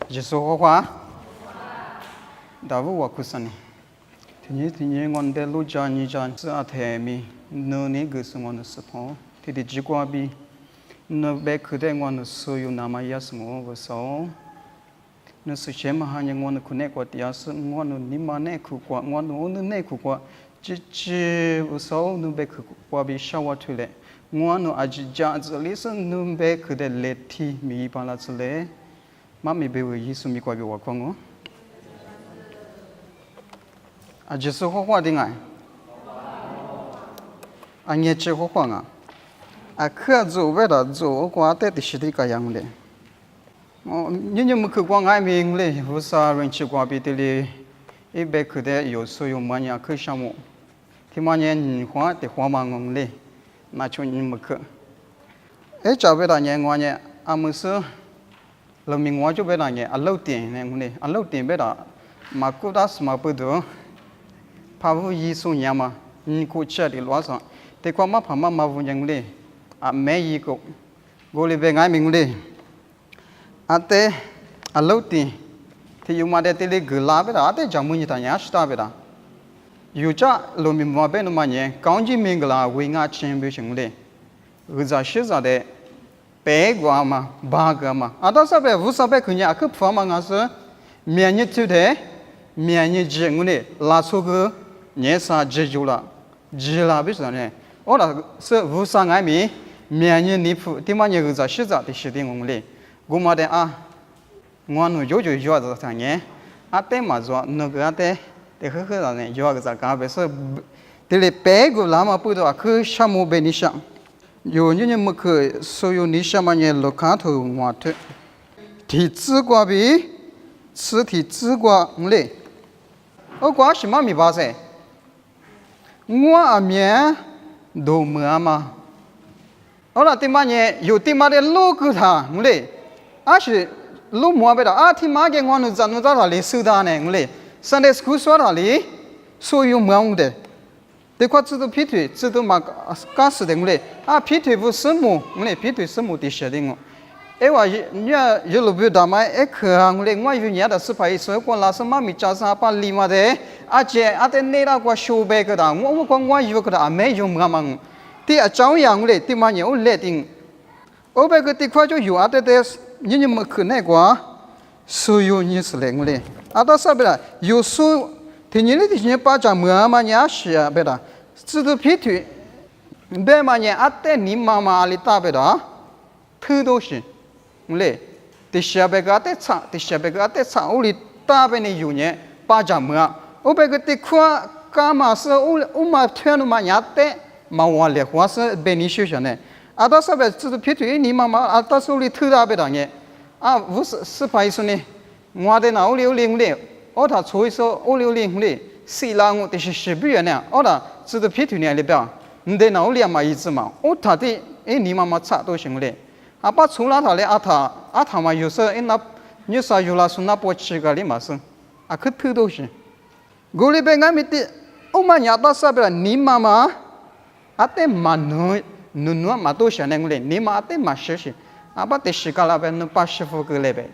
耶稣话，大夫话苦啥呢？天天我哋路上你讲是阿太咪，那你个是我的师傅，天天只管比，那别去的我的所有那么也是我个手，那是什么行业我的可能过点是我的你妈那苦过，我的那苦过，只个手那别去过比少我出来，我的阿只家子里是那别去的累体咪巴拉出来。妈咪别为耶稣咪怪别我讲哦，啊，就是好话的哎，啊，你这好话啊，啊，可做为了做，我得的是的个样嘞，哦，你们去光爱明嘞，不是人去光别的嘞，一百去的有时有么样去项目，听么样你花的花嘛我嘞，那就你们去，哎，这为了你我呢，啊，么是。เรามีงัวจุบเวลาเนี่ยอัลเลวเตียนเนี่ยคนนี้อัลเลวเตียนเวลามาคุดัสมาเปิดดูพาวุยิสุญามานี่กูเชื่อดีล้วนสังแต่ความมาพามาวุญยังเลยอ่ะแม่ยีกูกูเลยเป็นไงมึงเลยอ่ะแต่อัลเลวเตียนที่อยู่มาเดติเลยกลาเวลาอ่ะแต่จามุญตาเนี่ยสตาเวลาอยู่จ้าเรามีมาเป็นมาเนี่ยก้าวจีมิงกลาวิ่งอาเชนไปเฉงเลยอุจจาระจะได้白瓜嘛，八个嘛，啊，到这边50块钱，可不嘛？俺是明年出的，明年结我嘞，拉出个年啥结就了，结了为啥呢？我那是50块米，明年你付，他妈你个在实在的是的我嘞，我嘛的啊，我那就要这啥呢？啊，对嘛说那个的，的呵呵的呢，要个啥干别说，这里白瓜那么不多，可什么别你想？有你们可所有你什么人路看头我的，提资瓜比，吃提资瓜嘞，我瓜什么米巴噻？我阿面都么嘛？我那他妈呢有他妈的路个他嘞，啊是路么别的啊他妈的我那哪里收的呢嘞？Sunday school 说哪里？所有么的。对，我知道劈腿，知道嘛？干死的我嘞，啊，劈腿不是母，我嘞劈腿是母的写的我。哎，我你有路边大妈哎可啊，我嘞我有年的是拍所以我拉上妈咪家上把里嘛的，啊姐啊的那那个修白个的，我讲我有个的啊没有么嘛，第啊照样我嘞，第嘛年我来定，我白个地块就有啊的的，你们可那个，所有你是嘞我嘞，啊到啥边了有所。ทีนี้ที่นี่ป้าจะเมื่อมาเนี่ยเสียไปละสุดพิธีเบมาเนี่ยอัตเตนิมมาลิตาไปละถือดูสิเลยที่เสียไปก็อัตเตชะที่เสียไปก็อัตเตชะอุลิตาไปเนี่ยอยู่เนี่ยป้าจะเมื่ออุไปก็ที่ขั้วกามาสอุมาเทียนมาเนี่ยอัตเตมาวันเลี้ยหัวสเบนิชิชเนี่ยอัตตาสบายสุดพิธีนิมมาอัตตาสุลิถือได้ไปละเนี่ยอ่ะวุฒิสไปสุนี่งัวเดน่าอุลิเลย我他所以说560嘞，4浪我的是10元呢，我那只是批图呢里边，你得拿2嘛一只嘛，我他的哎你妈妈差多行嘞，啊把除了他嘞啊他嘛有时哎那你啥有啦是那不吃个哩嘛是，啊可偷多行，我里边俺们的我们伢到啥边你妈妈啊得嘛努嘛多行嘞我嘞，你妈得嘛10，啊把的10个那边能80副个嘞呗。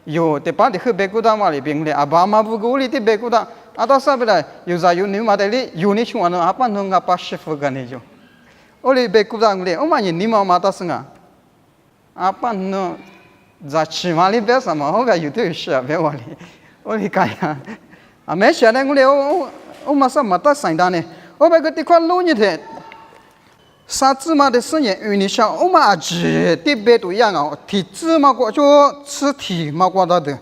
有的把的去别个大嘛里边嘞，啊爸妈不够里的别个大，啊到啥不来？有啥有你妈的哩，有你去玩了，啊把弄个80副个那就，我里别个大嘞，我嘛你妈妈到什么？啊把弄在起码里别什么，我个有的是啊别玩哩，我里干呀，啊没事嘞，我哩我嘛什么到上单呢？我别个地块路你的。啥子嘛的事情，你想我们自己别都一样啊，体质嘛过就吃体嘛过到的，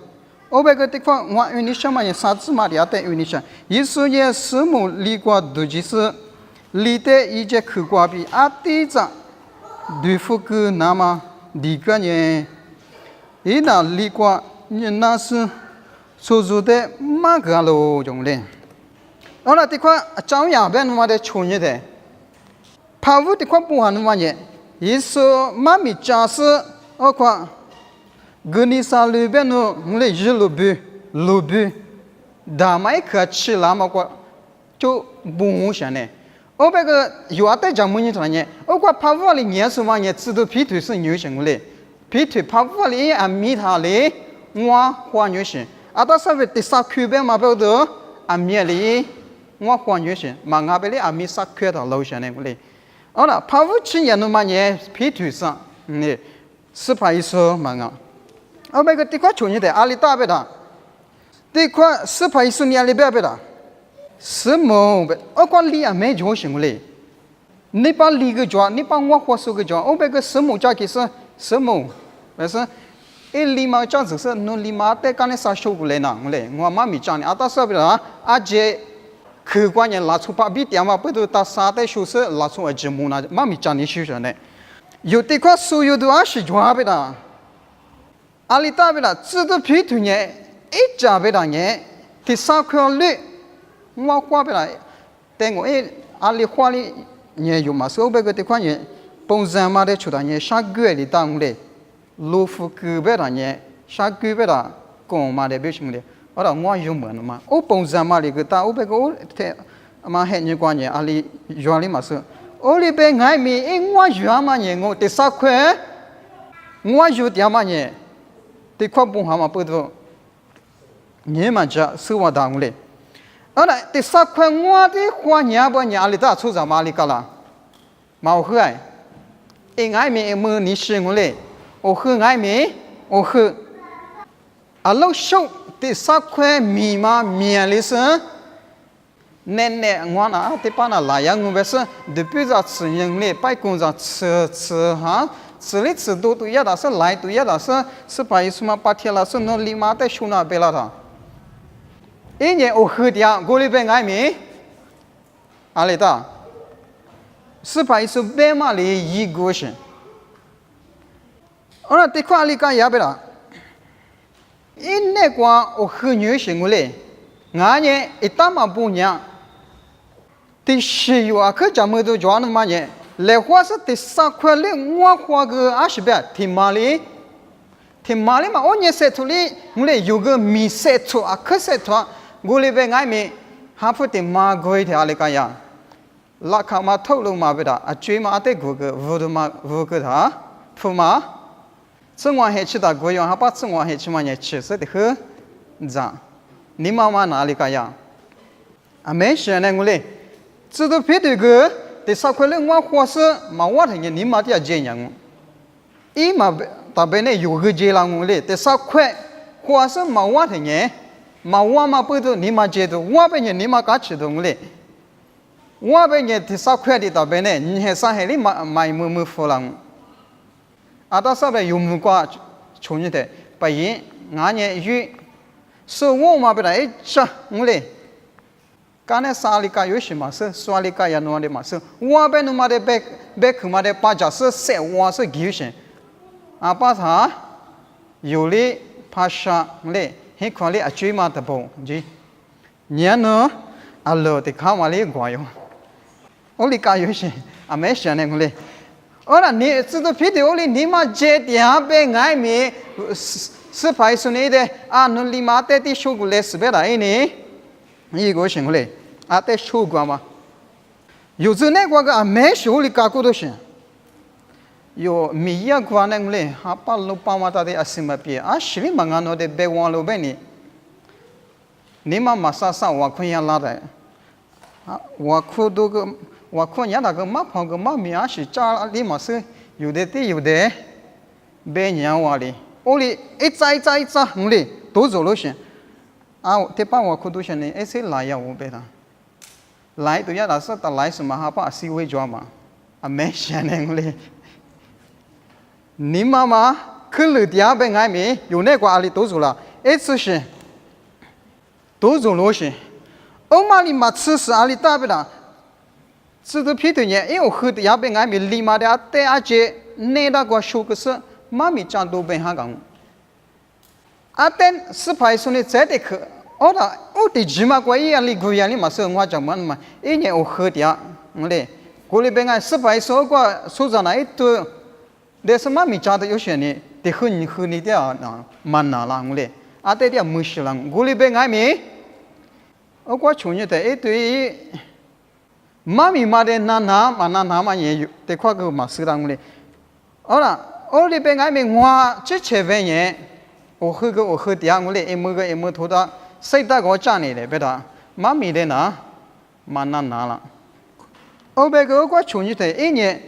我别个地方我你想嘛，啥子嘛的也得你想，意思也是么离过都就是离得一节去过比啊第一张对付个那么离个呢，一那离过你那是所做的嘛个喽种嘞，我那地方照样变嘛的穷一点。怕我的块不还那么嘢，意思妈咪家是我看，跟你啥里边喏，我来日路比，大麦克吃那么个就不想呢。我那个有啊在讲么嘢呢？我看怕我哩年数嘛嘢，知道劈腿是牛行嘞，劈腿怕我哩啊米他嘞，我花女性，啊，到时候第三区别嘛不得，阿米里我花女性，嘛阿贝里阿米三区的路线呢个哩。好了，跑不起人嘛呢，皮图上，是怕意思嘛啊。啊，那个地块穷一点，阿里大贝的，地块是怕意思你阿里别贝的，是么贝，我讲里啊没就行嘞。你把里个抓，你把我花手个抓，我那个什么叫其实什么，但是。一里嘛，这样子是，侬里嘛在干那啥修过来呢？我妈咪讲的，啊，到时候不啦，啊这客观人拿出把笔点嘛，不都到啥的修饰拿出来节目呢？妈咪讲的修饰呢，有的块所有都是抓不的，阿里大不的，知道皮图呢，一家不的呢，第三块绿，我花不的，但我阿里花里呢有嘛，所以那个地块呢，本身嘛的出的呢，上个月里当的。罗浮古别的呢，啥古别的讲嘛的表什么的，我讲我有门嘛，我本身嘛里个大，我别个我te嘛很有关系，阿里原里嘛是，我里边爱米，我原嘛呢，我第三块，我有点嘛呢，第块不好嘛不多，你们这是我当的，后来第三块我的花年不年里大出在嘛里个啦，冇喝哎，爱米么你是我嘞。我喝爱米，我喝，啊老少第三块米嘛面里是，奶我那第八那来呀，我不是depuis在吃人嘞，拜公在吃哈，吃里吃多也那是来多也那是把意思嘛把天了是那立马在手那边了他，一年我喝点，我里边爱米，阿里哒，是把意思白嘛里一个是。我那地块里干也不啦，因那个我很女性嘞，俺呢一打嘛不娘，第十月啊，可咱们都抓那么呢，来花是第三块嘞，我花个20块，天马里嘛，我呢塞出里，我嘞有个米塞出啊，可塞出，我里边俺米，哈不天马过一条里干呀，拉卡嘛透露嘛不啦，啊追嘛得过个，无的嘛无个他，不嘛。生活还吃到过样，还把生活还吃嘛也吃是的很，咋？你妈妈哪里个样？啊，没事呢，我嘞，知道别的个，第三块嘞我花是嘛我听见你妈的这样，伊嘛大边呢有个这样我嘞，第三块花是嘛我听见，嘛我嘛不都你妈接的，我边呢你妈敢吃的我嘞，我边呢第三块的大边呢，你还上海里买么付了。啊，到上边有木瓜，穷一点，白银，俺呢有，所以我嘛不来吃，我嘞，刚才沙里家有什么事，沙里家也弄的嘛事，我边弄嘛的白去嘛的把家是晒我是牛些，啊把它有哩怕啥嘞，很快哩啊追嘛的不，就，年呢，啊老的看嘛哩怪哟，我哩家有些，啊没事呢我嘞。我那你知道皮条里你妈接点被爱米是排出来的啊，侬立马带的收过来是别来呢？一个行嘞，啊带收过嘛？有时那个啊没收里搞过都行。有米呀过那个嘞，啊把路把嘛他的啊什么别啊，是里忙啊侬的别忘了别呢？你妈马上上我看样拉的，啊我看都个。我看人那个马跑个马米啊是扎里嘛是有的地有的，别人话哩，我哩一扎我哩都走路线，啊，这把我看都是呢，一些来呀我别他，来都要那是他来什么哈把西威抓嘛，啊没钱呢我哩，你妈妈去了第二遍挨没有那个阿里都走了，一次是都走路线，欧玛里嘛吃是阿里大不啦？知道皮头呢，因为我喝的也被俺们立马的带阿姐那那个说个是妈咪讲都被他讲，啊但是排说呢在的去，我的起码过一样里过样里嘛是我讲嘛，一年我喝的我嘞，过里边俺是排说过说着那一堆，但是妈咪讲的有些呢，得喝你的啊蛮难啦我嘞，啊对的没事啦，过里边俺们，我过穷日的一堆。妈咪妈的那嘛也有，得快个嘛是当的。好了，我里边俺们我这前边人，我喝第二我嘞，一摸头的，谁大个站你嘞？别的，妈咪的呢，蛮难拿了。我别个我穷一点，一年，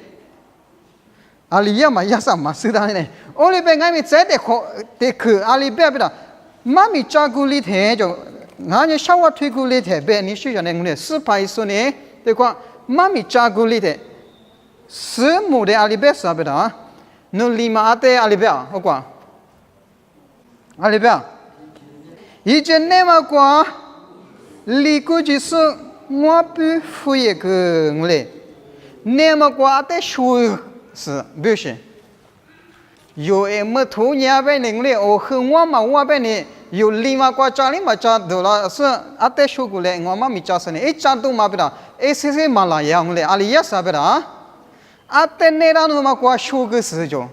阿里亚嘛也是嘛，是的呢。我那边俺们在得去阿里边别的，妈咪照顾你天就，俺们小娃推顾你天，别你需要那个嘞，4岁呢，对个，妈咪照顾你天。15的阿里边是别的啊，侬5阿的阿里边，我讲，阿里边，以前那么讲，离过就是我不会一个我嘞，那么讲阿的说是不是？有么头年边的我嘞，我和我嘛我边的有5个家里嘛家多了是阿的说过嘞，我嘛没家生的，一家都嘛别的，些马来亚我嘞，阿里也是别的啊。阿等那让我们过学个事情，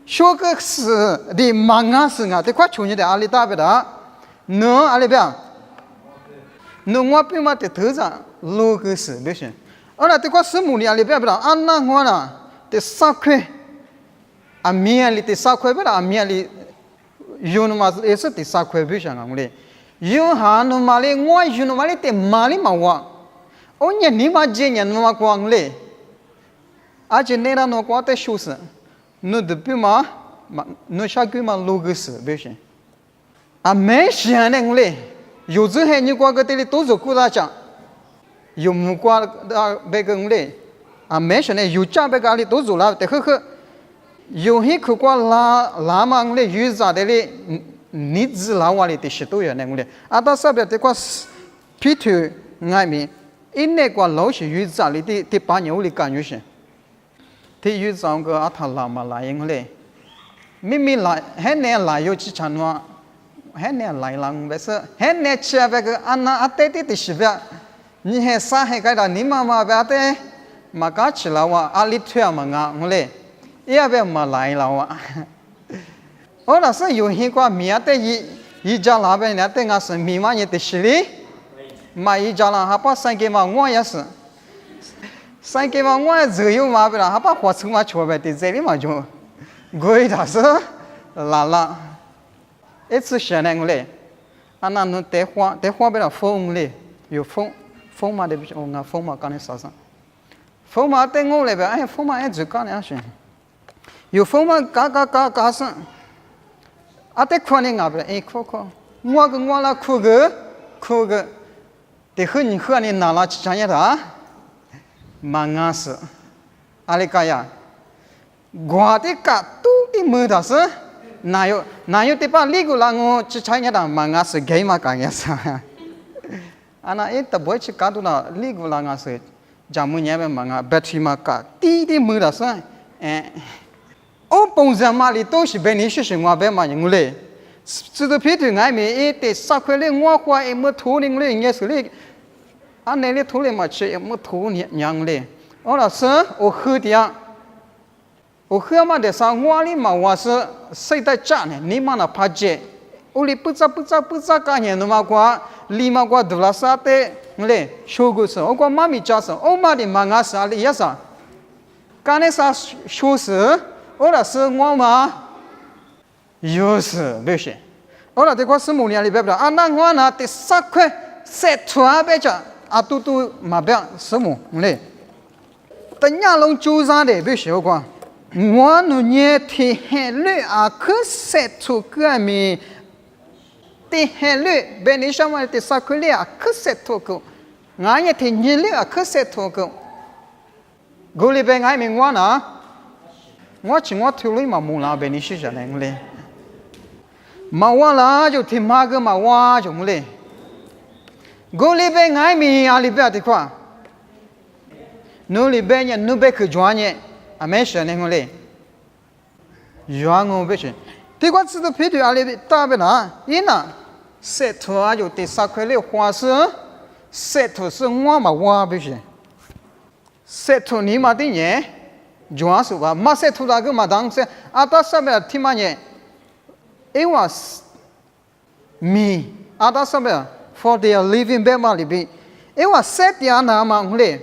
学个事的忙啊事啊，这块穷人的阿里大不的，侬阿里边，侬我比嘛的头上路个事不行，而那这块15年阿里边不的，安那我呢的3块，阿米里的3块不的，阿米里用嘛也是的3块不行啊，我嘞，用哈侬嘛哩我用嘛哩的嘛哩嘛我年你嘛今年侬嘛光嘞。而且那侬光在修饰，侬的比嘛，侬下个嘛录个事，不行。啊，没想那个嘞，有时候你光个这里都是顾大家，有木瓜啊别个嘞，啊没想那有家别个里都是啦，但是有些苦瓜拉嘛嘞，有啥的嘞，你只拉瓦里的许多人那个嘞，啊到上边这块皮头外面，因那个老是有啥里的把牛里干有些。ที่ยืดสองก็อัฐลามาลายเองเลยไม่มีลายเห็นเนี่ยลายอยู่ที่ฉันว่าเห็นเนี่ยลายลังแบบนี้เห็นเนี่ยเชื่อแบบอันนั้นอัตเตติสิบะนี่เห็นสาเหตุกันนี่มาแบบเต้มากัดชิลาวะอาลิทเทียมังงเลยเอี่ยแบบมาลายลาวะโอ้ล่ะสิอยู่เห็นกว่ามีอัตเตยีจาลาแบบเนี่ยเต้งาสมีมาเนี่ยติสิลีมายีจาลาฮับสังเกตมาง่ายสิสังเกตว่าว่าจะอยู่มาเป็นอะไรฮับหัวสมมาชัวแบบที่เจริญมาจูกุยทัศลาเอชเชนเองเลยอันนั้นเตะหัวเป็นอะไรฟงเลยอยู่ฟงมาเดี๋ยวงาฟงมากันให้สักฟงมาเตะงูเลยแบบไอ้ฟงมาไอ้จุกันเนี่ยสิอยู่ฟงมากาสังอาเตะคนเนี่ยงาเป็นไอ้คู่งัวละคู่เกเดี๋ยวขึ้นนี่น่ารักจังยังไงมังงาสอะไรกันยากว่าที่กัดตู้ที่มือทัศนายที่ป้าลีกุลังจะใช้ยังไงมังงาสเกยมากันยังไงอันนั้นเองแต่บ่อยชิกัดตัวน่ะลีกุลังสจามุนยังเป็นมังงาแบตที่มากัดที่มือทัศโอ้ปุ่งจามาลีตู้สิเป็นนิสิงว่าเป็นมาอย่างงี้สุดท้ายถึงไงมีแต่สักคนเลี้ยงว่าควายเมื่อทูนึงเลยอย่างเงี้ยสุดเลยอันนี้เลยทุเรศมาเชื่อมันทุเนี่ยยังเลยเอาล่ะสิโอ้คือเดียโอ้คือมาเดี๋ยวสังวาลีมาว่าสิสิ่งที่จ้าเนี่ยนี่มันพัดเจโอ้ลิปุจากันเนี่ยนุ่มกว่าลีมากว่าดูแลสัตย์เลยโชกุสโอ้กว่ามามีจ้าสิโอ้มาดิมังงาสอะไรยังสิการเนี่ยสิโชสิโอ้ล่ะสิงัวมา有事没事เอาล่ะที่ว่าสมุนไพรแบบนั้นอันนั้นว่าน่ะที่สักแค่เสร็จทั่วไปจ้ะอาตุมาแบบสมุเลยแต่เนี่ยลงจูซาเดบิเชียวกว่างัวหนูเนี่ยที่เห็นเลยคือเสร็จทุกอย่างมีที่เห็นเลยเบนิชามันที่สักเลยคือเสร็จทุกงานเนี่ยที่เนี่ยเลยคือเสร็จทุกกูเลยเป็นไงมีงัวนะงัวชิงัวทุลุยมามูลาเบนิชจะไหนเลยมาว่าละอยู่ที่มาก็มาว่าอยู่เลยกูเลยเป็นไงมีอะไรแบบที่ว่านูเลยเป็นเนี่ยนูเป็นคือจวนเนี่ยอเมริกันเนี่ยจวนงูเป็นที่ว่าสุดท้ายที่อะไรตาเป็นอะไรน่ะเสร็จทัวอยู่ที่สักคนเลยหัวซื้อเสร็จทัวซื้องัวมาว่าเป็นเสร็จทัวนี้มาที่เนี่ยจวนสุดว่ามาเสร็จทัวก็มาดังเสร็จอาตาสับแบบที่มันเนี่ยเอว่ามีอาตาสับแบบfor their living แบบมาลิบิเอว่าเซตยานามังเลย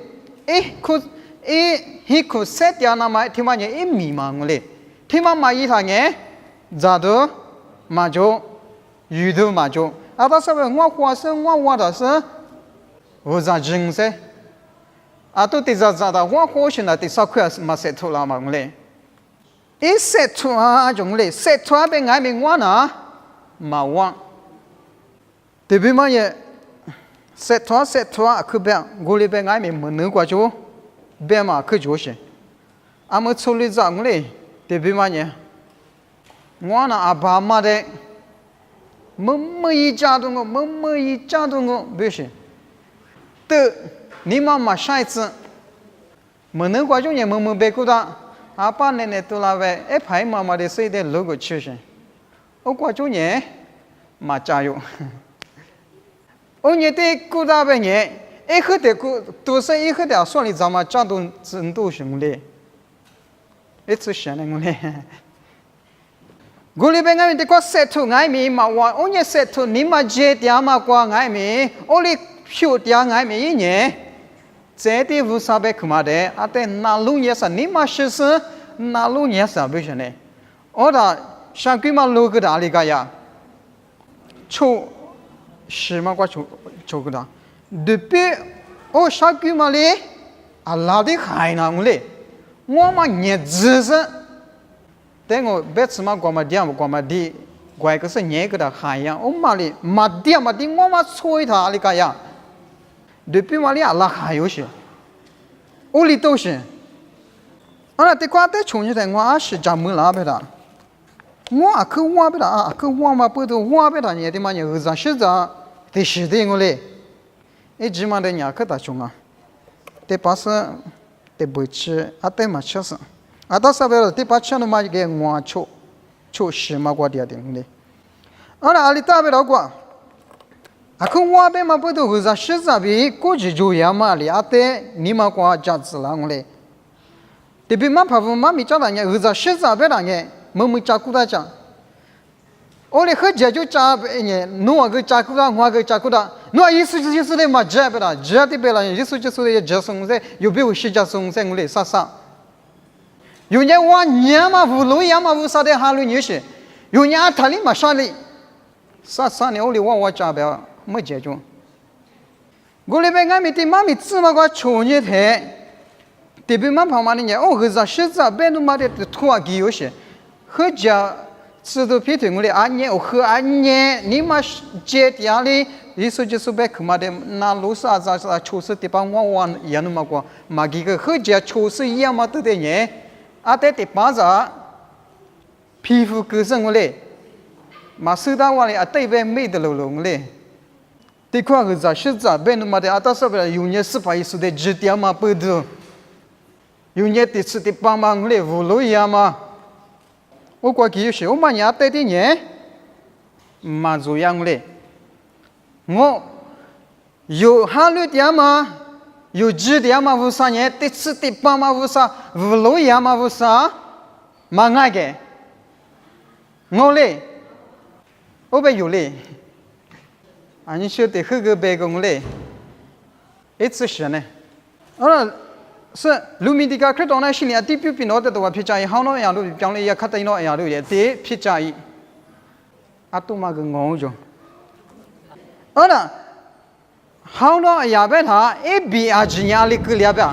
ฮิคุเซตยานามาที่มันเนี่ยมีมังเลยที่มันมาอีทางเนี่ยจัด嘛就遇到嘛就，到时候我花生我的是，我咋整噻？都第咋的，我花生那第啥块嘛设出来嘛嘞？一设出啊种嘞，设出被俺们我呢，嘛我，对比嘛也。set 可别，我里边俺们没能过就，别嘛可就是，俺们处理这个嘞，对比嘛呢？我那阿爸妈的，没一家的我，不是，的你妈妈上一次，没能过就呢，没别个的，阿爸奶奶都那位，排妈妈的谁的路过去是，我过就呢，嘛加油。我你对古代的人，一个的古都是一个的说你怎么讲都真都行的，一次想那个嘞。我里边俺们的个设图俺们嘛话，我你设图你嘛接点嘛过俺们，我里票点俺们一年，这的无啥别看嘛的，但那路也是你嘛是是那路也是不是呢？我的上个嘛路个哪里个呀？出。是嘛？我做个的，depuis 我上个嘛嘞，拉的海南嘞，我嘛日子是，但我别次嘛过嘛点，怪个是日个的海洋，我嘛嘞嘛点，我嘛吹他哩个呀，depuis 嘛嘞拉海有些，我里都是，那得瓜得穷一点，我是咱们那边的。我可我不啦，可我嘛不都我不啦，你的嘛你儿子是咋？得是的我嘞，一直嘛的伢可大穷啊，得把是得不吃，得嘛吃是，到时候得把吃的嘛给我出是嘛过点的我嘞，阿里大不了过，可我不嘛不都儿子是咋比过去就样嘛哩，得你嘛过价值了我嘞，得比嘛怕不嘛咪叫人家儿子是咋不人家。没照顾他讲，我嘞和家就照呢，侬个照顾他，我个照顾他，侬意思就是的嘛，这不啦，这的不啦，意思就是的这送噻，有别有是这送噻，我嘞啥，有人我年嘛无路呀嘛无啥的哈路女士，有人他哩嘛啥哩，啥呢？我嘞我照不了，没解决，我嘞边俺们的妈咪怎么个处理的？特别嘛旁边的人，我儿子是咋别弄嘛的土啊给有些。和家吃都皮腿我嘞，年我和年，你嘛接点哩，意思就是别看嘛的，那路啥出事地方我一样嘛过，嘛几个和家出事一样嘛都得呢，在地方上皮肤割伤我嘞，嘛手到我嘞对边没得路我嘞，这块儿子是咋别弄嘛的，到时候有人是把意思的指点嘛不得，有人的吃的帮忙我嘞无路一样嘛。我过去有时我嘛伢带的呢，嘛做样嘞。我有哈律点嘛，有指点嘛无啥呢，得吃的帮嘛无啥，无路样嘛无啥，嘛爱个。我嘞，我不有嘞，你说的喝个白公嘞，一次是呢，是路面的个看到那些年地表变老的都话皮价一好多样都讲了也看到那样都也得皮价一，都嘛个我就，好多也别他一比今年里个两边，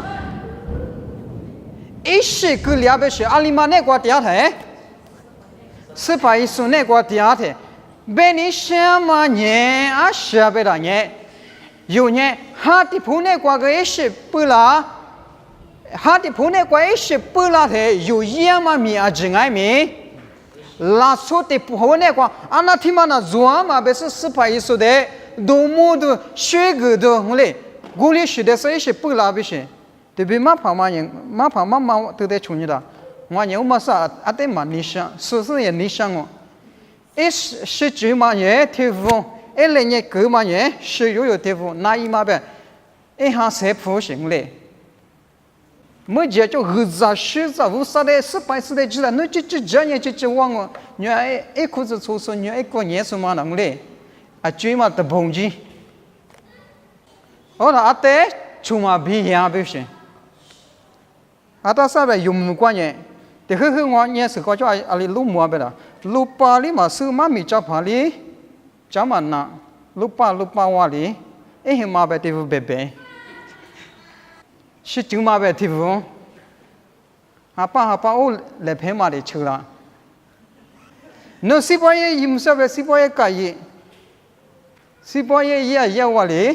一时个两边是阿里嘛那个第二台，是把一数那个第二台，别你什么年是别的年，有年哈地铺那个一时不啦。哈的铺那关系不拉的有样嘛米真爱米，拉错的铺那关那天嘛那做嘛不是失意思的，多么的学个的我嘞，我嘞学的是一些不拉不是，对比嘛旁嘛人嘛旁嘛都得处理的，我人嘛啥得嘛理想，是也理想哦，是句嘛也贴服，人家个嘛也是有贴服，那一嘛呗，下谁铺行嘞？没解就儿子是子无啥的失败是的知道，那这年就忘了，你一裤子出事，你一个年什么能力，追嘛的碰见，得出嘛比样不行，到啥个用不惯呢？的我年是搞叫里路么不啦？ lupa li mà sư má mi cho phá li chả mà nà lupa wa li ấy mà bé thì vừa bé sĩ chú mà bé thì vừa hapa ô lệ phê mà để chơi la nó sĩ bao nhiêu im sao bé sĩ bao nhiêu cái sĩ bao nhiêu ya wa li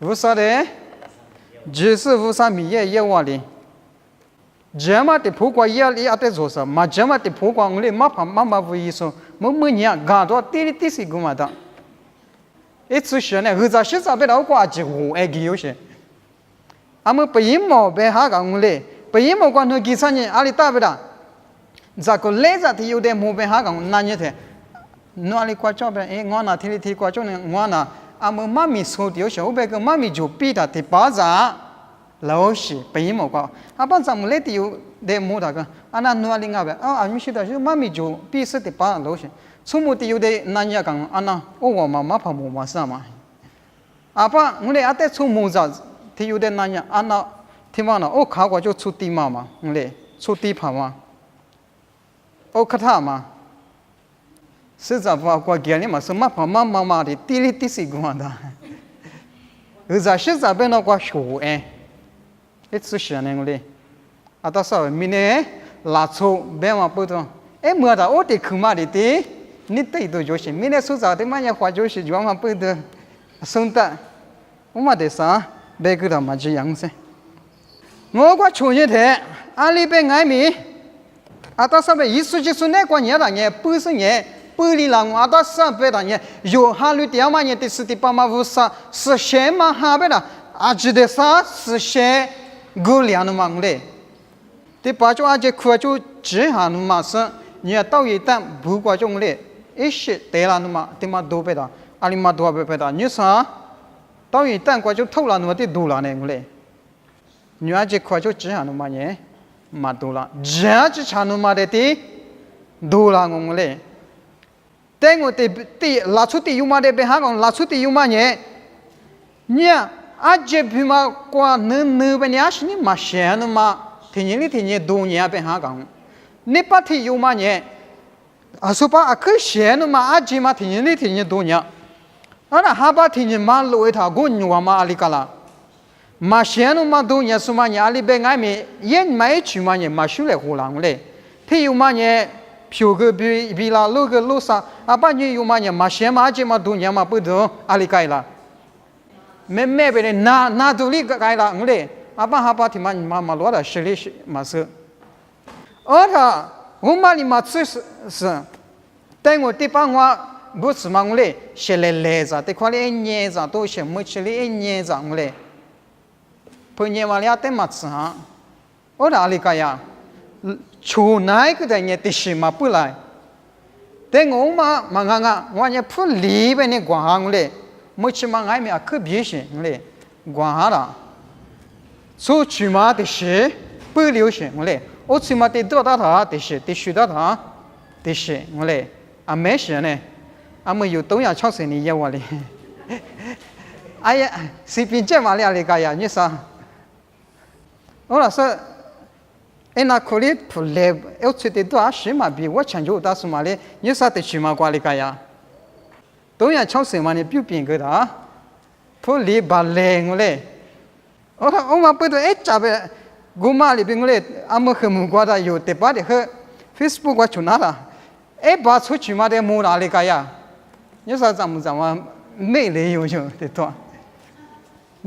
vô sao đấy chỉ是vô sao mi ya wa li jama te phukwa ya li ate zosa ma jama te phukwa ngule ma vui so mo nya ga do ti si guma da itsu shene hu za shi za be da kwa ji hu e gi yo she am pe yin mo be ha ga ngule pe yin mo kwa no gi sa ni ali ta be da za ko le za ti yo de mo be ha ga na nye the no ali kwa cho be e ngwa na thi kwa cho ne ngwa na am ma mi so ti yo she be ko ma mi jo pi da te ba za老是被毛瓜，把咱们来的有的毛那个，那努力啊呗，俺们现在就妈咪就必须得把老是，从木的有的那样讲，那我妈怕毛嘛是嘛，把我来在从木子，的有的那样，那听完了，看过就出地嘛，我来出地盘嘛，看他嘛，实在不过家里嘛是妈怕妈的，地里地是光的，实在被那个学哎。itu siapa yang atas apa mine lacu bema putu muda oti kumari ti nita itu joshi mine susah ti mana kuat joshi jual apa putu sunta umat desa begitu macam yang se ngoku cuci deh ali pengai mi atas apa Yesus Yesus ne kuat nyata nye pusnya beli lang atas apa tanya yo halu dia mana ti setiap mavusa seshema habera aja desa seshe gulian mangle te pa cho aje khua cho je han ma sa nya tao yi tan bu kwa chong le ishi te la ma te ma do pe da ali ma do pe da nya sa tao yi tan kwa cho thau la no te do la ne ngule nya aje khua cho je han ma nye ma do la ja chi chan ma de te do la ngule te ngo te la chu te yu ma de pe ha ngong la chu te yu ma nye nya aje bima kwa nu be nya shini ma shen ma tinyi do nya be ha gang ni pa thi yu ma nye asupa ak shen ma aje ma tinyi do nya ana ha ba tinyi ma lo tha go nyu ma ali kala ma shen ma do nya su ma nya ali be ngai me yen mai chu ma nye ma shu le ho lang le thi yu ma nye phyo ge bi la lo ge lo sa apa nyi yu ma nye ma shen ma aje ma do nya ma pu do ali kai la me be na do li kai la ngule apa hapa ti ma lo da shili ma se ora uma li ma tsu se tengo ti pa ngwa bu su ma ngule shele le za te khwa le nye za to she mu chili nye za ngule pu nye ma ya te ma tsu ha ora ali kai ya chu nai ku da nye ti shi ma pu lai tengo ma nga wa nye pu li be ni gwa ngule mỗi次嘛，俺们也可别些，我嘞，管下啦。做起码的是不流行，我嘞，我起码得多大他的是，得学到他的是，我嘞，没事呢，没有东亚超市你要我嘞。哎呀，随便这嘛了个呀，你说，我老说，那可里不来，我去的多少嘛比我成就大什么嘞？你说的起码管理个呀？东亚超市嘛，你不变个的，不离不来我嘞。我嘛不都咋呗？我嘛里边我嘞，没和木瓜的有得把的和 Facebook 我去哪了？把出去嘛的木哪里个呀？你说怎么没理由就得多。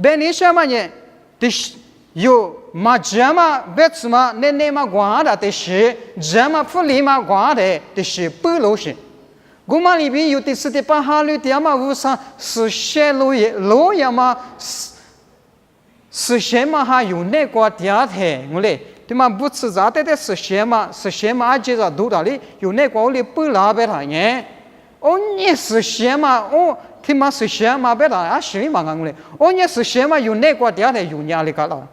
别你什么呢？的有嘛这嘛别次嘛，那嘛瓜的的是，这嘛不离嘛瓜的的是不老实。我们里边有的是的把哈律的嘛，无啥是些路呀嘛，是些嘛还有那个点的，我嘞，对嘛不吃啥的是些嘛，接着读到里有那个我哩不拉别他呢，你是些嘛，他妈是些嘛别他心里嘛我嘞，你是些嘛有那个点的有压力个了。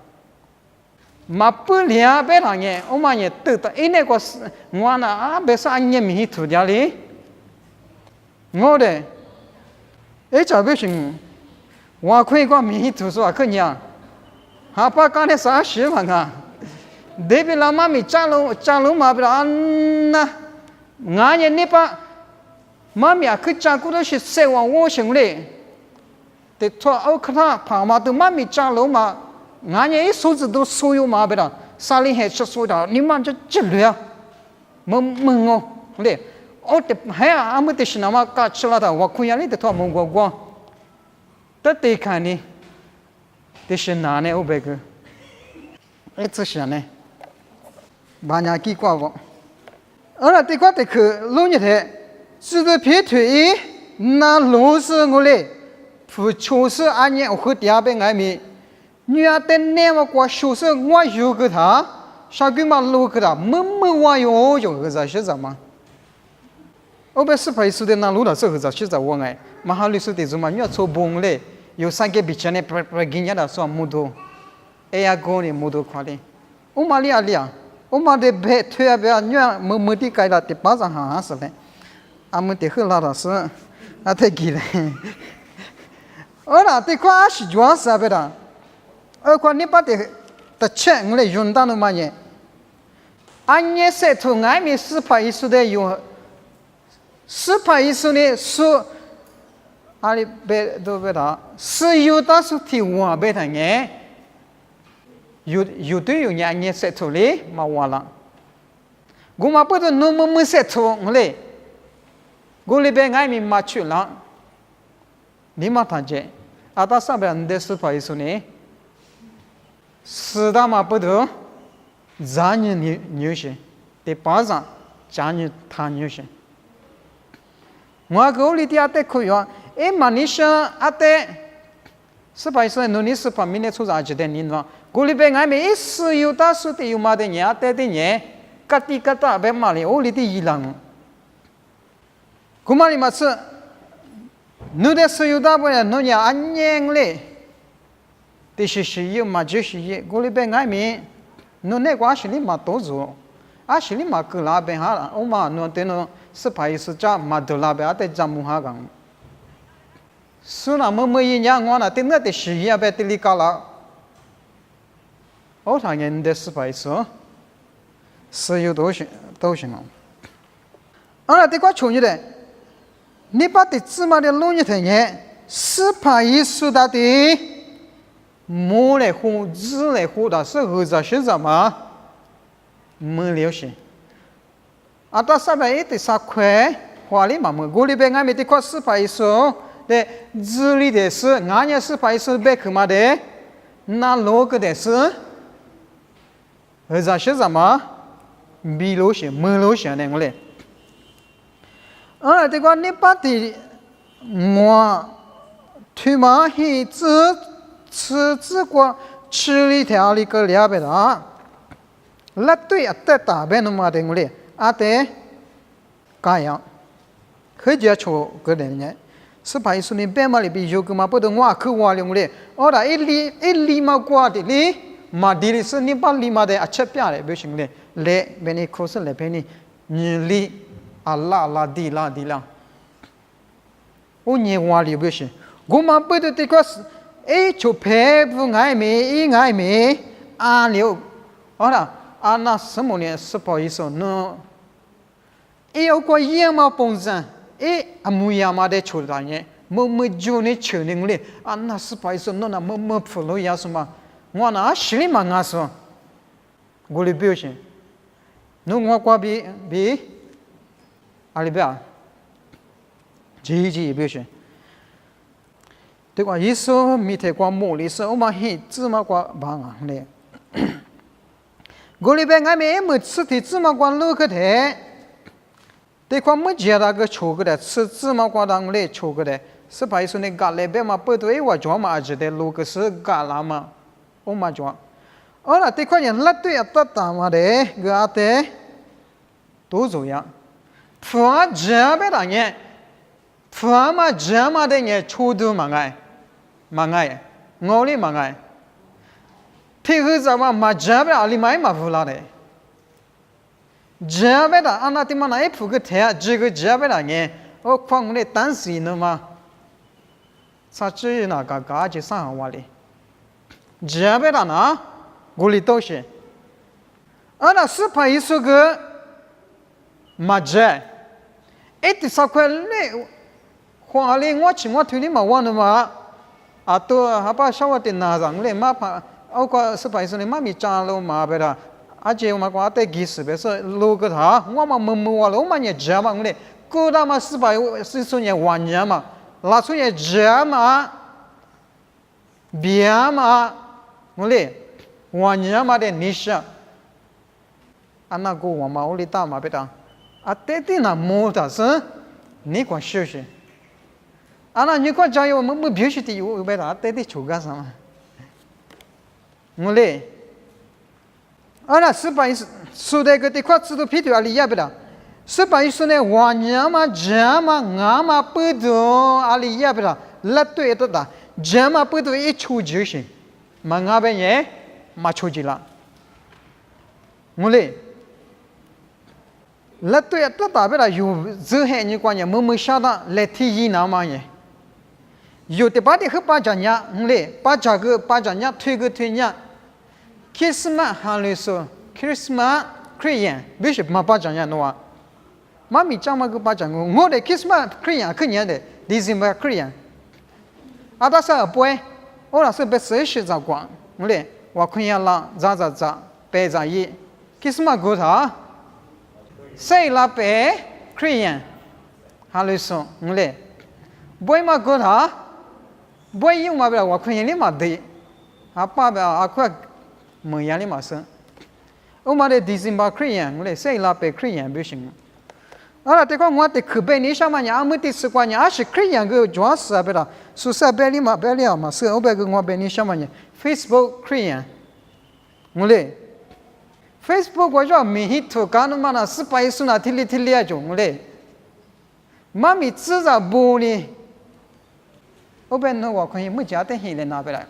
嘛不了别他呢，我嘛也得到那个是我那别说俺也没图家里。我的，这不行，我可以讲米图书可娘，哈巴干的啥事嘛啊？这边老妈咪扎龙嘛不啦？那俺也那把妈咪啊，去照顾的是生活我行嘞。แต่ทั่วเอาขณะผ่ามาตัวมันมีจ้าแล้วมางานยังสู้จะดูสู้อยู่มาไปละซาลีเหตุสู้ดานี่มันจะเจ็บเลยมึงงเลยโอ้แต่เฮ้ยอามุติชนะมากัดชลาดาว่าคุยอะไรแต่ทั่วมึงกว่าแต่ตีขันนี่แต่ชนะเนี่ยโอ้เบกเอ็ดชนะเนี่ยบางอย่างกี่กว่าบ่อะไรที่กว่าแต่คือรู้ยังไง是的撇腿那路是我嘞不就是俺也会第二遍挨米女儿的那么过就是我有个他啥个嘛路个他么我有个啥是怎么我被是拍出的那路了是个啥是怎我哎马哈律师的怎么女儿做崩嘞有三个比较呢不给人家说木头哎呀哥呢木头快嘞我马里啊里啊我马的别推啊别女儿么的改了的巴掌哈是嘞阿们的很拉的是啊太给了哦这块是主要是别的块你把的钱我来用到了嘛呢俺也是从俺们四拍一数的用四拍一数呢数阿里别都别的是有的是提我别的呢有对有伢也是从嘞嘛完了我嘛不得那么是从嘞我里边俺们嘛去了，你嘛谈着，啊，他上边的是拍出呢，是的嘛不得，咱人牛些，得巴上，咱人他牛些。我个里的阿得可以啊，哎嘛你说阿得，是拍出那你是拍明天出啥子的你喏，我里边俺们一是有大是的有嘛的伢得的伢，嘎滴嘎达别嘛哩，我里的伊朗。kumali mas nude suyuda boya nunya anyeng le tishishi ma jishi goli be ngai mi nune kwa shili ma tozo a shili ma kula be ha o ma no teno spai su cha ma dola be ate jamu ha gang suna mo mo yin yang ngona tinga te shi ya be tilikala o thang yen de spai su suyu do shin ara te kwa chonyi de你把的芝麻的弄一层耶，是怕一说到的，没来喝，只来喝的是二十是什么？没了些。啊，到上面一点3块，花里嘛么，我里边俺们的块是怕一说的，这里的是俺也是怕一说别去嘛的，那罗个的是二十是什么？没了些，没了些呢，我嘞。这个你把的我推嘛去吃过吃里条里个两边的，那对啊，在大边的嘛的我嘞，啊对，这样，可以说个人呢，是怕说你边嘛里边有个嘛不得我去我了我嘞，那一里嘛过的哩，嘛的哩是你把里嘛的啊吃边嘞，不行嘞，嘞边你可是嘞边你里。Allah la di la，我念话里不是，我们不得这个哎，就佩服爱美，爱美啊了，好了啊那什么呢？是不好意思呢，哎有个样嘛本身，哎啊木样嘛的出来呢，么就呢出来了，啊那是不好意思，那么普罗呀什么，我那心里嘛我说，我里不是，那我挂比。阿里边，几不是？对个，耶稣米特光莫里是我们很芝麻瓜帮啊嘞。我里边俺们没吃的芝麻瓜路个的，对个没接那个抽个的，吃芝麻瓜当嘞抽个的，是怕说那咖喱边嘛不对，我做嘛就得路个是咖喱嘛，我嘛做。哦，那对个人拉对啊，打打嘛的，个阿的都这样。fuwa jabe da nye fuwa ma jama de nye chodu mangai ngoli mangai phigu zama ma jabe alimai ma vula de jabe da anati mana e phugu thea jigu jabe da nye o khwang le tansi no ma sa chi na ga ji sa wa le jabe da na guli to she ana su pa isu ge ma jabe 第三块嘞，花嘞我去我推你嘛玩的嘛，多还把小我点拿上嘞嘛怕，个是白说的嘛咪扎了嘛别啦，姐我嘛个带几十别说路个他，我嘛我了我嘛也吃嘛嘞，个他嘛是白是说也玩年嘛，拉出也吃嘛，别嘛，我嘞玩年嘛的你想。那个我嘛，我哩打嘛别打，爹地那没得是，你管休息。那你管加油，我们必须得有别打，爹地出干啥嘛？我嘞，那18说的个地块知道皮头阿里也别打，18说呢，玩年嘛、吃嘛、俺嘛不多阿里也别打，拉对得打，吃嘛不多一出就行，嘛俺别也嘛出去了，我嘞。拉对多大别啦，有这些你关键没晓得来体验那嘛嘢，有的把的和把家伢，嘞，把家伢推个推伢，Christmas 哈里说 Christmas Korean，必须嘛把家伢弄啊，妈咪讲嘛个把家我的 Christmas Korean 去年的 December Korean，但是不会，我那是被谁学着光，我嘞，我看见了，咋，白咋一 ，Christmas 过他。谁拉白 Korean， 哈里说我嘞，不嘛过他，不用嘛不了，我看见你嘛对，爸爸快没样你嘛生，我嘛的 December Korean， 我嘞谁拉白 Korean 不行，这个我的课本你上嘛你没得吃过你是 Korean 个主要是不啦，说是白里嘛白了嘛是，我白个我白你上嘛你 Facebook Korean， 我嘞。Facebook 我说每天图干的嘛那18岁那天里种嘞，妈咪知道不呢？我本来我看见没家的黑人那边来，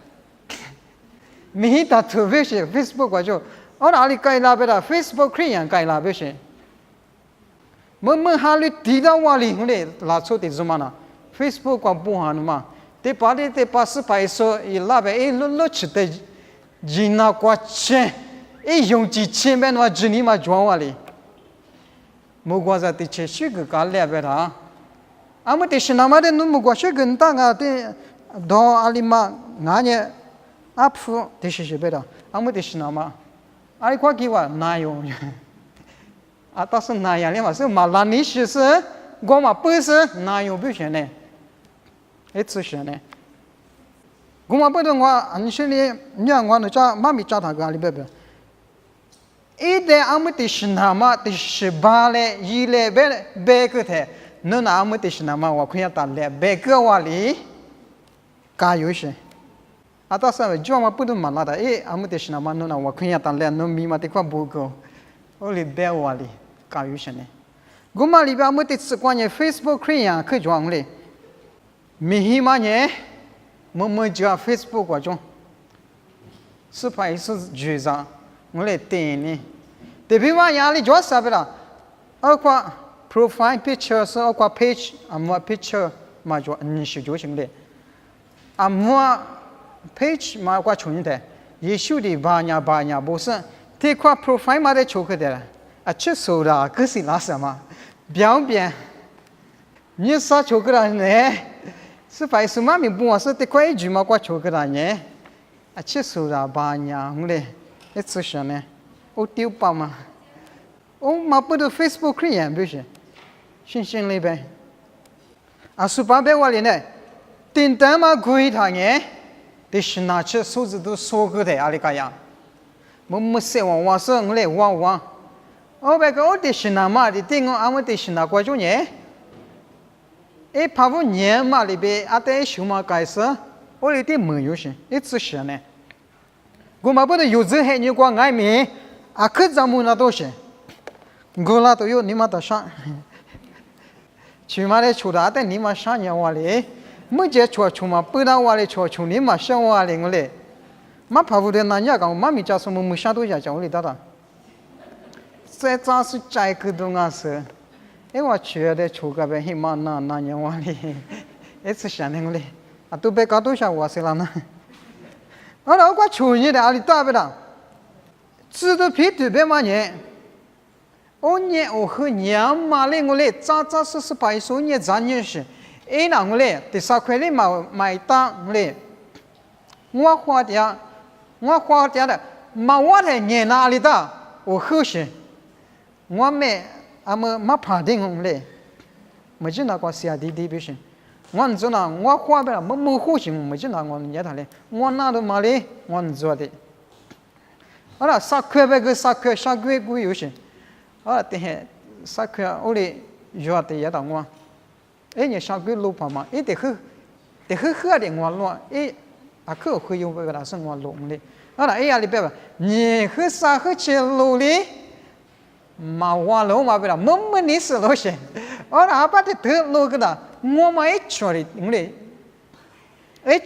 每天打图片是 Facebook 我说，我哪里改那边啦 ？Facebook 可以改那边是，哈里提到我里嘞，拉出的什么呢 ？Facebook 我不喊嘛，得把18岁一那边落去的，人那过钱。用几千万话只你嘛装话哩，没过在的确许个干了别他，们的是那么的弄没过许个当的到阿里嘛，俺也普的是别的，们的是那么，阿里快给我哪用？但是哪样的嘛是嘛拉你是我嘛不是哪用不行呢？次行呢？我嘛不懂你说你让我那家妈咪找他个阿里别。们的是那么的是巴嘞，一嘞别个的，那们的是那么我看见打嘞，别个话里加油些，但是就我不懂嘛那的，们的是那么那我看见打嘞，那米嘛的块不够，我里别话里加油些呢。我嘛里边们的是关于 Facebook 可以去装嘞，米嘛呢，没叫 Facebook 过种，是拍是剧上。我来点呢，特别话压力主要是啥啦？profile picture 是page， 我 picture 嘛就是就行的，我 page 嘛重的，也修的把伢不是，这块 profile 嘛得抽去的了，接受啦，可是那什么，表面，你啥抽去了呢？是白是嘛咪不是这块一句嘛抽去了呢？接受啦把伢我嘞。次想呢，我丢包嘛，我嘛不都 Facebook 可以不是，新里边，是八百万里呢，订单嘛可以他呢，得是拿起数字都说个的阿里个样，没说我说我来玩，我别个我得是拿嘛的，订我得是拿过种呢，怕我年嘛里边得什么开始，我里得没有些，次想呢。我嘛不得有这些你光爱面，可咱们那都是，我那都有你妈的上，去嘛的出大的你妈上年话嘞，没接出嘛不当话嘞出你妈上话嘞我嘞，嘛怕不得那家讲妈咪家什么没想到家讲我嘞哒哒，这咋是摘个东啊是，我去的出个呗，嘿嘛那年话嘞，次想的我嘞，都别搞多少话是了呢。我出去的阿里大不啦？知道皮特别嘛年，我年我和娘妈嘞，我嘞扎扎实实把手年咱也是，哎那我嘞第三块嘞买单我嘞，我花的嘛我的年哪里的，我喝是，我没没判定我嘞，没就那个下滴不是，我做那我花不了没喝是，没就那我年他嘞，我拿到嘛嘞，我做的，好了，三块贵有些。等下，啥个我嘞约的也到我，你上个路跑嘛，得喝的我路，可会有个那是我路的，好了，里边吧，你喝啥喝吃路哩，嘛我路嘛不了，没你是路些，好了，把这得路个的，我嘛处理我嘞，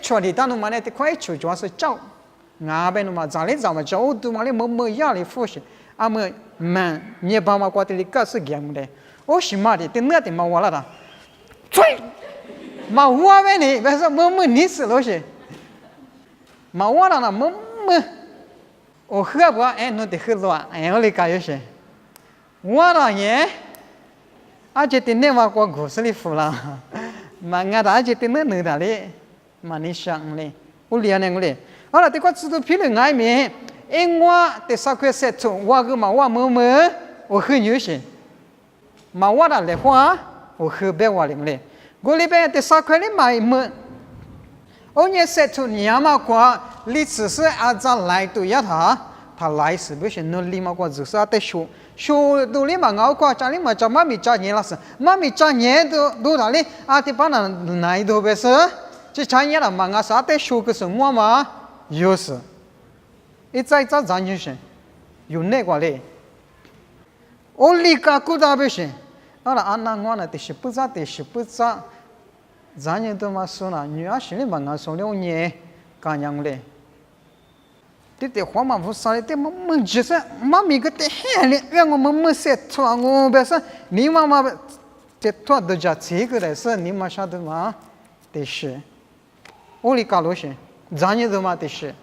处理当中嘛呢，得快处主要是找，那边嘛咋哩找嘛找，都嘛哩没压力复习。man 你爸妈过得里个是样的，我是嘛的，等那的嘛我了的，吹，嘛我们呢，不是没你是老些，嘛我了那没，我喝不那得喝多，我哩干有些，我了呢，就等那嘛过故事里服了，嘛俺的就等那的嘞，嘛你想嘞，我连那个嘞，好了，这个制度批了外面。我第三块设出，我个嘛我我很有些，嘛我的来话，我很别我领嘞。我里边第三块的买我也设出你嘛过，你只是按照来对呀他来是不是努力嘛过，只是得学都里嘛熬过，家里嘛叫妈咪家年了是，妈咪家年都哪里得把那来都不是，这家年了嘛啥得学个是我嘛有事。再咱就是有那个嘞，我离家古大不行，好了，那我呢，就是不咋，咱人都嘛说了，女儿心里嘛说了年干样嘞，这话嘛不说的，我就是妈咪个的很嘞，让我们没说错，我不是你妈妈这错都叫这个的是你妈晓得吗？的是，我离家路是，咱人都嘛的是。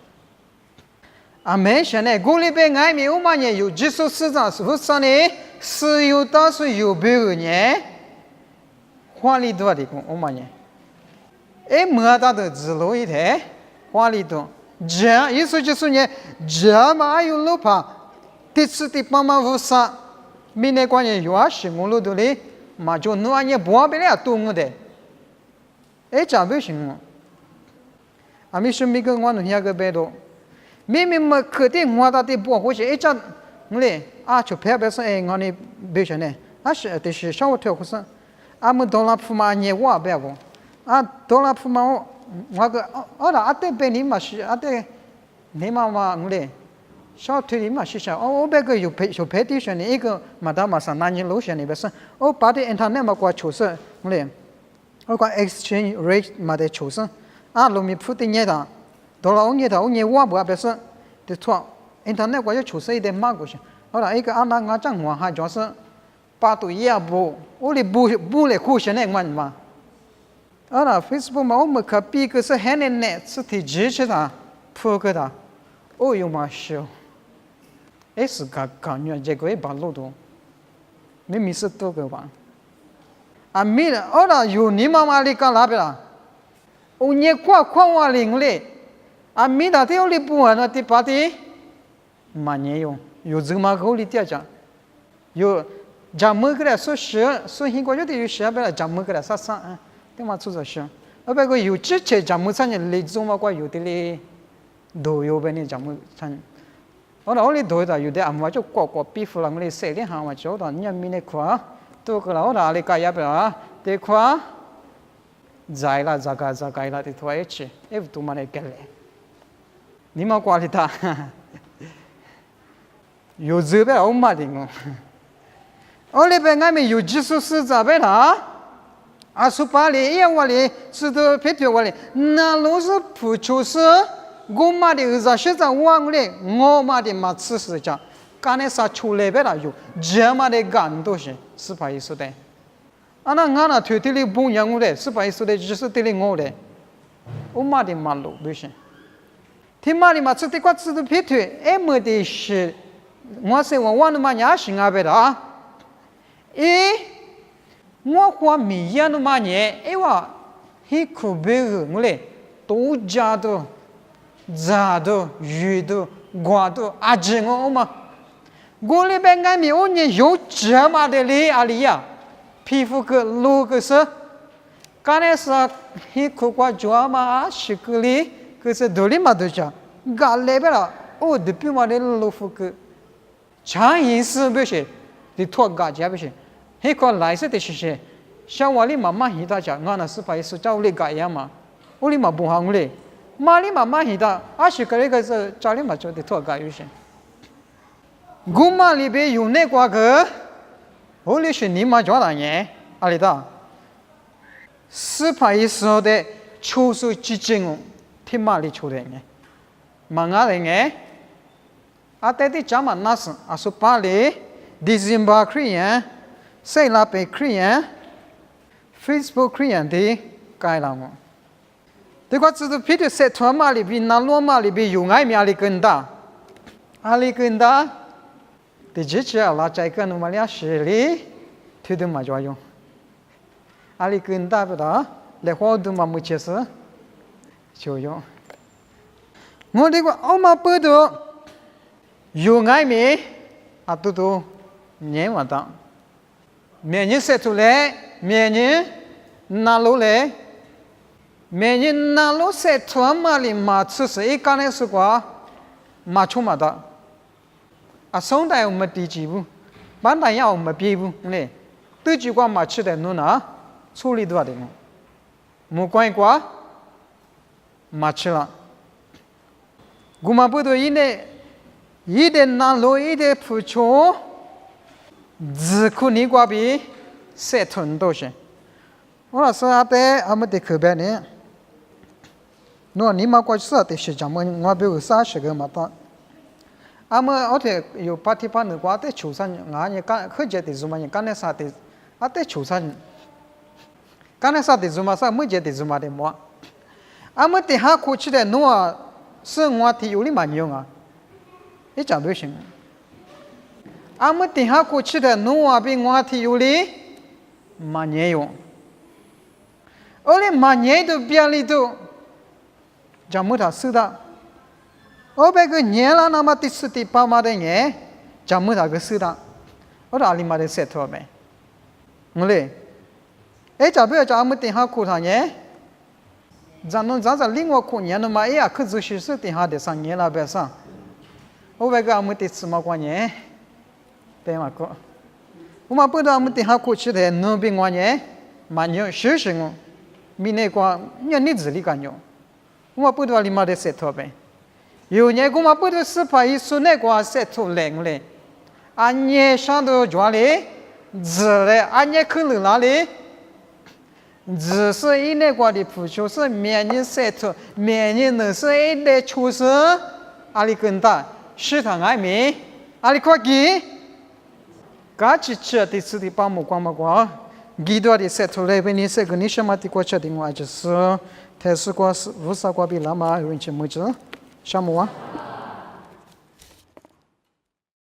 没想呢，这里边外面我们也有技术市场，是不是呢？石油倒是有别个呢，花里多的我们呢，没大的自路一台，花里多，这意思就是呢，这嘛有路跑，第四第八嘛无啥，明年关键有是我路多嘞，嘛就弄安也不别了多我的，这不行我，没说每个我弄下个别多。明明嘛，肯定我到底不会是这我嘞就偏偏说我呢别说呢，是的是小我跳不是，们到了铺嘛你我别个，到了铺嘛我个那得别你嘛是得你嘛我嘞，小腿里嘛是啥？我别个有配的说呢，一个嘛到嘛上哪里路线呢？别是把的 internet 嘛过求是我嘞，我讲 exchange rate 嘛的求是，路面铺的年的。到了我我不别是，的错，internet 我要出生一点嘛过去，好了，一个俺我讲话还就是把对也不，我哩不来苦学那个嘛，好了 Facebook 嘛我们可比个是很难呢，是提支持他，铺个他，有嘛少，是感觉这个也把路多，没迷失多个吧，没了，好了有你妈妈哩干哪边啦？你夸我领嘞。没打掉里不完了的把的，嘛年有这么个里点讲，有咱们个来说新国家的有学不了，咱们个来啥，对嘛做这些，别个有之前咱们参加里中嘛，有的哩都有呗呢，咱们参，我哩都有的，俺们就个比弗朗哩谁哩行嘛，就到你们那块，都个了，我哩干也不了，这块，在了这个了的拖一起，不都嘛来干嘞。你们管理他，有这边我嘛的我那边俺们有技术是咋办的说白了，我哩是都偏偏我哩，那都是不就是我嘛的儿子学长我哩，我嘛的嘛吃是讲，刚才啥出来边了有，这嘛的干都是不好意思的，那俺那推的哩不一样我的，不好意思的，就是对哩我的，我嘛的马路不行。听嘛哩嘛，这地块子都偏腿，没得是，我说我那么年轻啊，别的我花米样的嘛呢？哇，很可悲的，我嘞，都家的、炸的、鱼的、瓜的，阿姐我嘛，我里边俺们我呢有这么的哩阿里呀，皮肤个路个是，刚才是很可瓜抓嘛啊，是个哩，可是多里嘛都讲，俺那边了，哦，这边嘛的路肤个，长饮食不是，的脱嘎家不是，很可来是的是些。像我哩妈妈现在讲，我那是把是找你改样嘛，我哩嘛不行嘞，妈哩妈妈现在，是个那个是家里嘛做的脱改有些。我妈里边有那个，我哩是你妈做的呢，阿里的，是把说的抽数基金，听妈里抽的呢，忙啊的呢，但是讲嘛那是，说把哩，December 可以呀，谁来被可以呀？ Facebook 可以的改了嘛？这个只是皮的设团嘛里边，那罗马里边有爱米阿里根达，阿里根达，的这些拉在跟我们俩学里，推动嘛就用。阿里根达不da，来活动嘛没切实，就用。我这个奥马不多，有爱米，都年完当。 每年设出来，每年拿路来，每年拿路设出嘛里嘛，只是一刚开始过，嘛出嘛的，上代我们第几步，半代要我们第一步嘞，第几个嘛吃的弄啊，处理多少的嘛，没关过，嘛吃了，我们不多一点拿路一点付出。 只可你瓜比设团都是，我说阿伯阿们的可别呢，喏你妈过去的是怎么我比如30个嘛的，阿们我的有party pan的瓜的求山，俺也干可接的什么人干那啥的，阿的求山，干那啥的什么啥没接的什么的么，阿们的哈过去的喏是我的有哩蛮用啊，一讲都行。 阿们底下过去的农啊，比我提有哩，蛮年用，而且蛮年都别里头，讲么他是的，而别个年了那么第4、第8嘛的年，讲么他个是的，我哪里嘛的设托没，我嘞，假如讲阿们底下过他年，咱能另外过年的嘛，可就是底下的上年了别上，我别个阿们的什么过年。 对嘛个，我们不知道我们等下过去的农民话呢，蛮牛学生哦，米那个你自己干用，我们不知道你妈的设托呗，有年我们不知道是把一说那个设托冷嘞，俺年上头抓嘞，子嘞，俺年去了哪里？只是一那个的付出是每年设托，每年能是一的出生，阿里更大，食堂外面，阿里快给。 嘎吱吱的是的，把目光光，几多的设出来，被你设个你什么的过去的话就是，台式瓜是无啥瓜比那么人气么子，什么啊？